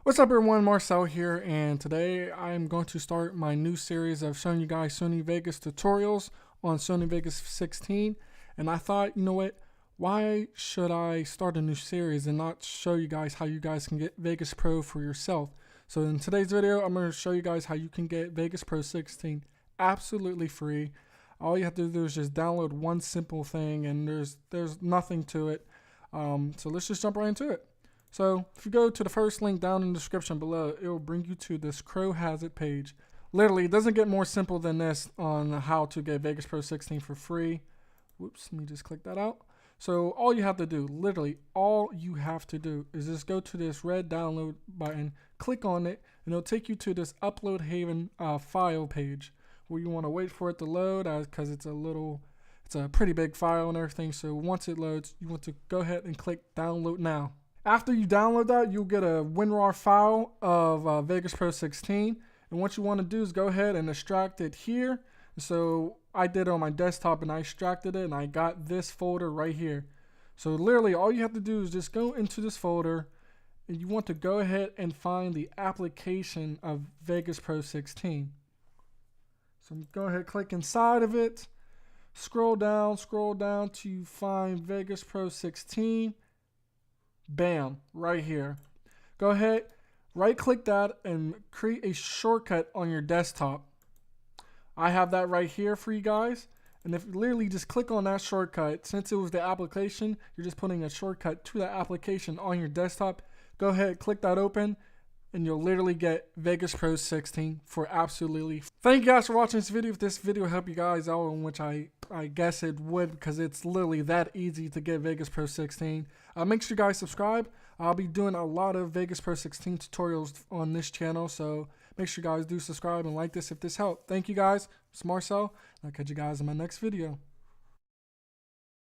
What's up everyone, Marcel here, and today I'm going to start my new series of showing you guys Sony Vegas tutorials on Sony Vegas 16. And I thought, you know what, why should I start a new series and not show you guys how you guys can get Vegas Pro for yourself? So in today's video, I'm going to show you guys how you can get Vegas Pro 16 absolutely free. All you have to do is just download one simple thing, and there's nothing to it. So let's just jump right into it. So if you go to the first link down in the description below, it will bring you to this Crow Has It page. Literally, it doesn't get more simple than this on how to get Vegas Pro 16 for free. Whoops, let me just click that out. So all you have to do, literally all you have to do, is just go to this red download button, click on it, and it'll take you to this Upload Haven file page where you want to wait for it to load because it's a pretty big file and everything. So once it loads, you want to go ahead and click Download Now. After you download that, you'll get a WinRAR file of Vegas Pro 16. And what you want to do is go ahead and extract it here. So I did it on my desktop and I extracted it and I got this folder right here. So literally all you have to do is just go into this folder and you want to go ahead and find the application of Vegas Pro 16. So go ahead, click inside of it, scroll down to find Vegas Pro 16. Bam, right here. Go ahead, right click that and create a shortcut on your desktop. I have that right here for you guys. And if you literally just click on that shortcut, since it was the application, you're just putting a shortcut to that application on your desktop. Go ahead, click that open, and you'll literally get Vegas Pro 16 for absolutely free. Thank you guys for watching this video. If this video helped you guys out, in which I guess it would, because it's literally that easy to get Vegas Pro 16. Make sure you guys subscribe. I'll be doing a lot of Vegas Pro 16 tutorials on this channel, so make sure you guys do subscribe and like this if this helped. Thank you guys. It's Marcel, and I'll catch you guys in my next video.